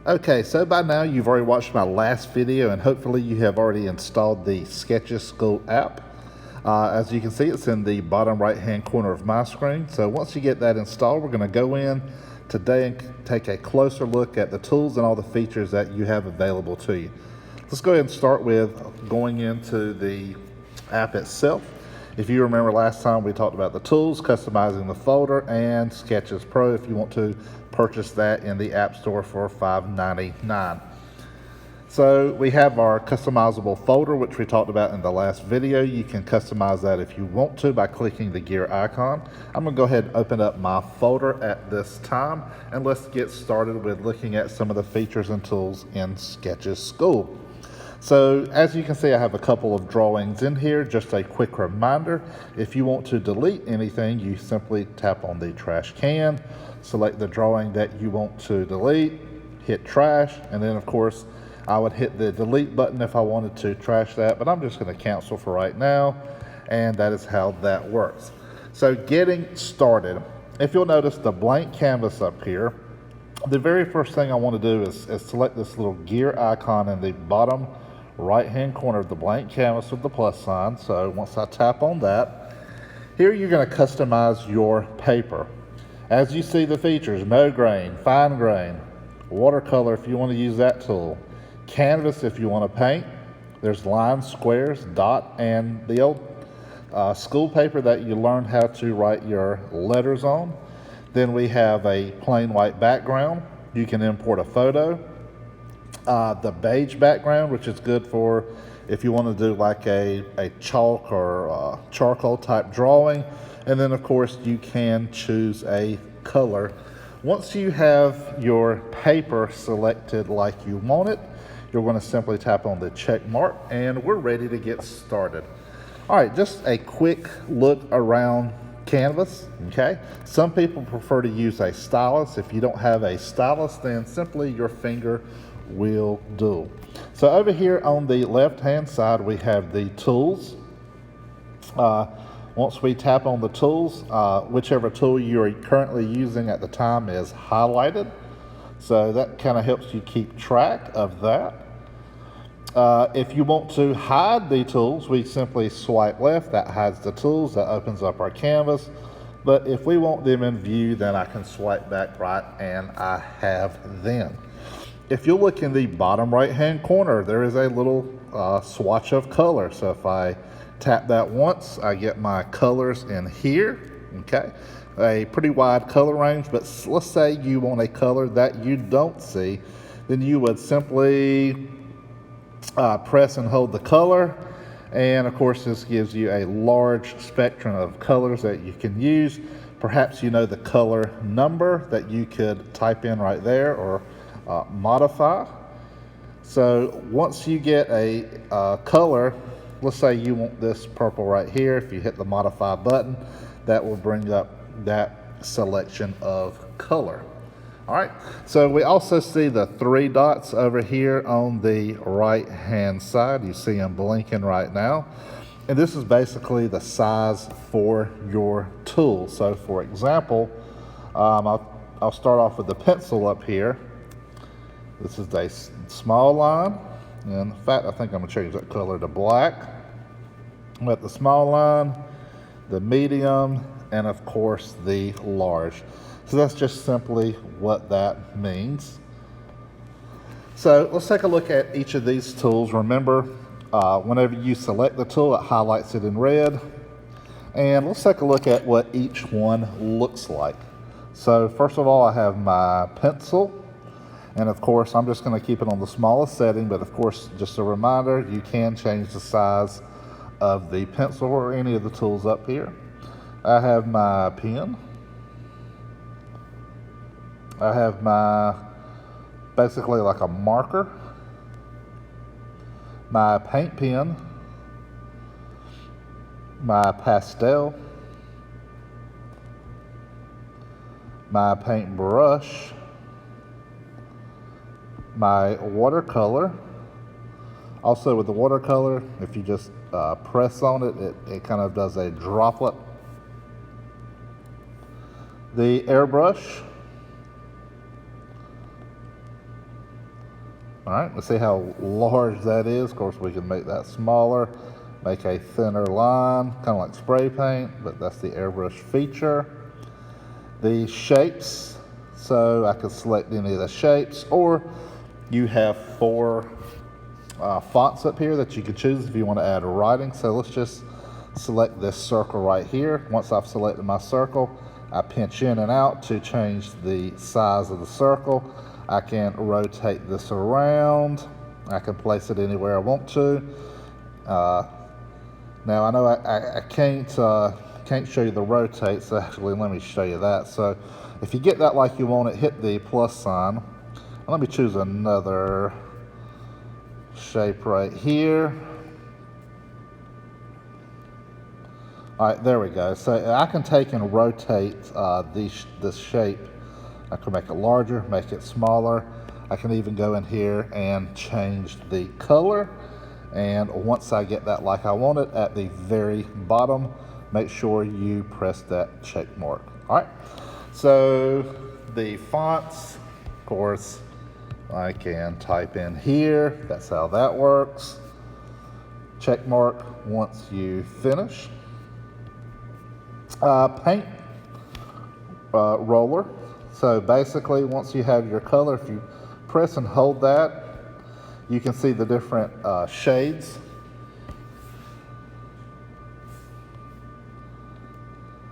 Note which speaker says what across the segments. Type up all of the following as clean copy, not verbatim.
Speaker 1: Okay, so by now you've already watched my last video and hopefully you have already installed the Sketches School app. As you can see, it's in the bottom right hand corner of my screen. So once you get that installed, we're going to go in today and take a closer look at the tools and all the features that you have available to you. Let's go ahead and start with going into the app itself. If you remember last time, we talked about the tools, customizing the folder, and Sketches Pro if you want to purchase that in the App Store for $5.99. So we have our customizable folder, which we talked about in the last video. You can customize that if you want to by clicking the gear icon. I'm going to go ahead and open up my folder at this time, and let's get started with looking at some of the features and tools in Sketches School. So as you can see, I have a couple of drawings in here. Just a quick reminder, if you want to delete anything, you simply tap on the trash can, select the drawing that you want to delete, hit trash, and then of course I would hit the delete button if I wanted to trash that, but I'm just going to cancel for right now, and that is how that works. So getting started, if you'll notice the blank canvas up here, the very first thing I want to do is select this little gear icon in the bottom right hand corner of the blank canvas with the plus sign. So once I tap on that, here you're going to customize your paper. As you see the features, no grain, fine grain, watercolor if you want to use that tool, canvas if you want to paint, there's lines, squares, dot, and the old school paper that you learned how to write your letters on. Then we have a plain white background. You can import a photo. The beige background, which is good for if you want to do like a chalk or charcoal type drawing. And then of course you can choose a color. Once you have your paper selected like you want it, you're going to simply tap on the check mark and we're ready to get started. All right, just a quick look around Canvas. Okay, some people prefer to use a stylus. If you don't have a stylus, then simply your finger will do. So over here on the left hand side we have the tools. Once we tap on the tools, whichever tool you're currently using at the time is highlighted, so that kind of helps you keep track of that. If you want to hide the tools, we simply swipe left. That hides the tools. That opens up our canvas. But if we want them in view, then I can swipe back right and I have them. If you look in the bottom right hand corner, there is a little swatch of color. So if I tap that once, I get my colors in here. Okay, a pretty wide color range, but let's say you want a color that you don't see, then you would simply press and hold the color, and of course this gives you a large spectrum of colors that you can use. Perhaps you know the color number that you could type in right there or modify. So once you get a color, let's say you want this purple right here, if you hit the modify button, that will bring up that selection of color. All right, so we also see the three dots over here on the right hand side. You see them blinking right now. And this is basically the size for your tool. So for example, I'll start off with the pencil up here. This is a small line. And in fact, I think I'm gonna change that color to black. I'm at the small line, the medium, and of course the large. So that's just simply what that means. So let's take a look at each of these tools. Remember, whenever you select the tool, it highlights it in red. And let's take a look at what each one looks like. So first of all, I have my pencil. And of course, I'm just going to keep it on the smallest setting. But of course, just a reminder, you can change the size of the pencil or any of the tools up here. I have my pen. I have my, basically like a marker, my paint pen, my pastel, my paintbrush, my watercolor. Also with the watercolor, if you just press on it, it kind of does a droplet. The airbrush, All right, let's see how large that is. Of course, we can make that smaller, make a thinner line, kind of like spray paint, but that's the airbrush feature. The shapes, so I could select any of the shapes, or you have four fonts up here that you could choose if you want to add writing. So let's just select this circle right here. Once I've selected my circle, I pinch in and out to change the size of the circle. I can rotate this around. I can place it anywhere I want to. Now I know I can't show you the rotate, so actually let me show you that. So if you get that like you want it, hit the plus sign. Let me choose another shape right here. All right, there we go. So I can take and rotate this shape. I can make it larger, make it smaller. I can even go in here and change the color. And once I get that like I want it, at the very bottom, make sure you press that check mark. All right, so the fonts, of course, I can type in here. That's how that works. Check mark once you finish. Paint roller. So basically, once you have your color, if you press and hold that, you can see the different shades.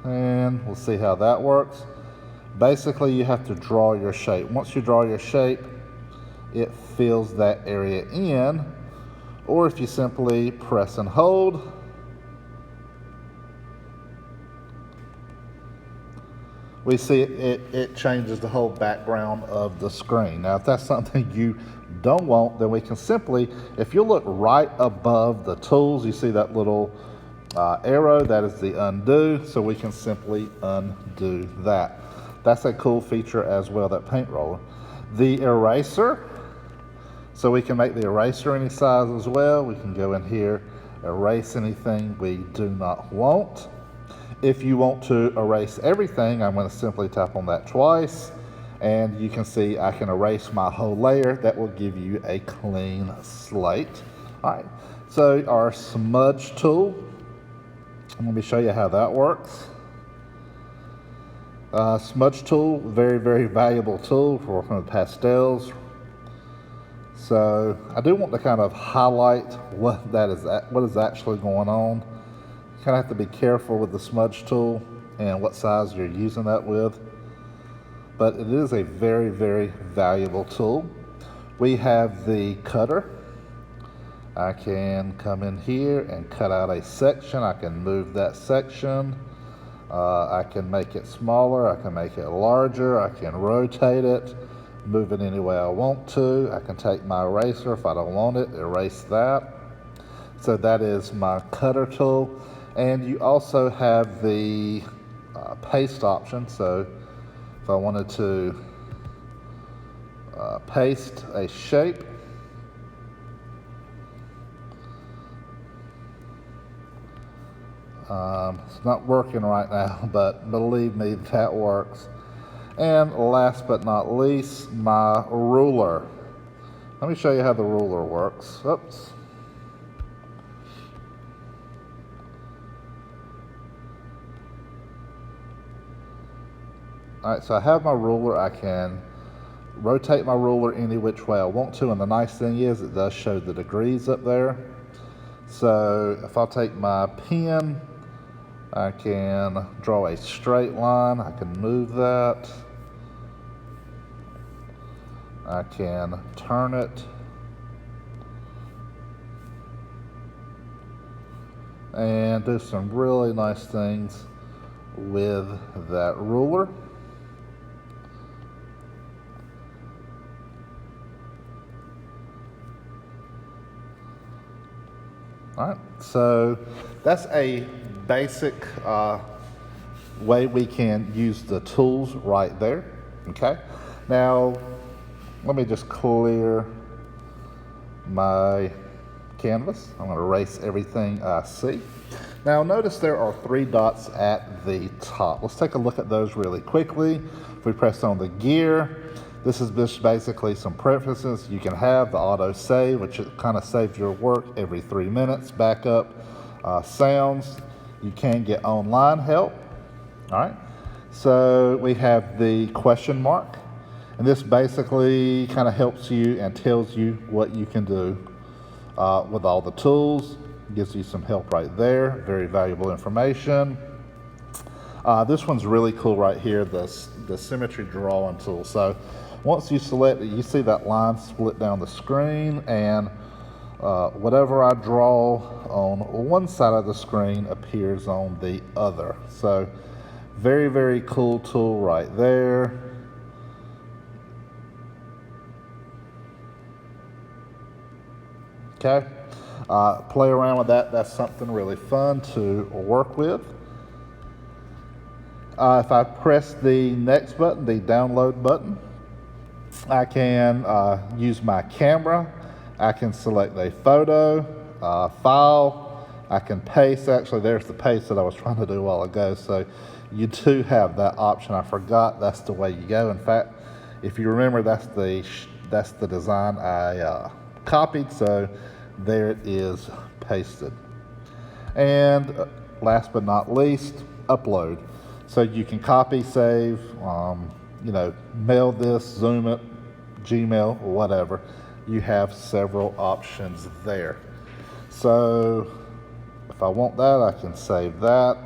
Speaker 1: And we'll see how that works. Basically, you have to draw your shape. Once you draw your shape, it fills that area in. Or if you simply press and hold, we see it changes the whole background of the screen. Now, if that's something you don't want, then we can simply, if you look right above the tools, you see that little arrow, that is the undo, so we can simply undo that. That's a cool feature as well, that paint roller. The eraser, so we can make the eraser any size as well. We can go in here, erase anything we do not want. If you want to erase everything, I'm going to simply tap on that twice, and you can see I can erase my whole layer. That will give you a clean slate. All right, so our smudge tool, let me show you how that works. Smudge tool, very, very valuable tool for working with pastels. So I do want to kind of highlight what is actually going on. You kind of have to be careful with the smudge tool and what size you're using that with. But it is a very, very valuable tool. We have the cutter. I can come in here and cut out a section. I can move that section. I can make it smaller. I can make it larger. I can rotate it, move it any way I want to. I can take my eraser if I don't want it, erase that. So that is my cutter tool. And you also have the paste option. So if I wanted to paste a shape, it's not working right now, but believe me, that works. And last but not least, my ruler. Let me show you how the ruler works. Oops. All right, so I have my ruler. I can rotate my ruler any which way I want to, and the nice thing is it does show the degrees up there. So if I'll take my pen, I can draw a straight line. I can move that. I can turn it. And do some really nice things with that ruler. All right, so that's a basic way we can use the tools right there, okay? Now, let me just clear my canvas. I'm gonna erase everything I see. Now, notice there are 3 dots at the top. Let's take a look at those really quickly. If we press on the gear, This is just basically some preferences you can have. The auto save, which kind of saves your work every 3 minutes. Backup, sounds. You can get online help. All right. So we have the question mark, and this basically kind of helps you and tells you what you can do with all the tools. Gives you some help right there. Very valuable information. This one's really cool right here, the symmetry drawing tool. So once you select it, you see that line split down the screen, and whatever I draw on one side of the screen appears on the other. So very, very cool tool right there. Okay, play around with that. That's something really fun to work with. If I press the next button, the download button, I can use my camera. I can select a photo, file. I can paste. Actually, there's the paste that I was trying to do a while ago. So you do have that option. I forgot that's the way you go. In fact, if you remember, that's the design I copied. So there it is pasted. And last but not least, upload. So you can copy, save, mail this, Zoom it, Gmail, or whatever. You have several options there. So if I want that, I can save that.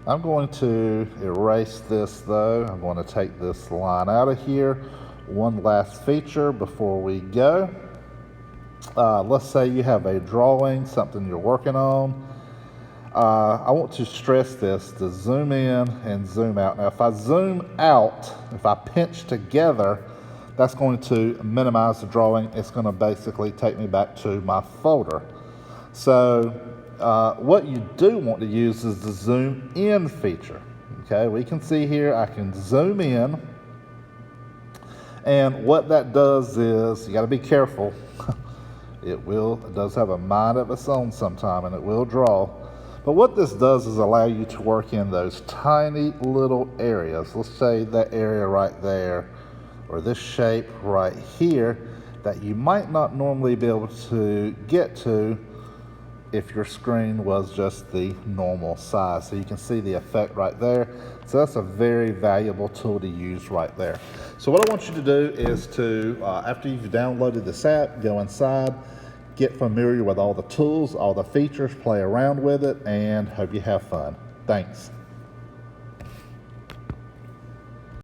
Speaker 1: I'm going to erase this though. I'm going to take this line out of here. One last feature before we go. Let's say you have a drawing, something you're working on. I want to stress this, to zoom in and zoom out. Now, if I zoom out, if I pinch together, that's going to minimize the drawing. It's going to basically take me back to my folder. So what you do want to use is the zoom in feature. Okay, we can see here, I can zoom in. And what that does is, you got to be careful. It does have a mind of its own sometime, and it will draw. But what this does is allow you to work in those tiny little areas. Let's say that area right there, or this shape right here, that you might not normally be able to get to if your screen was just the normal size. So you can see the effect right there. So that's a very valuable tool to use right there. So what I want you to do is to, after you've downloaded this app, go inside, get familiar with all the tools, all the features, play around with it, and hope you have fun. Thanks.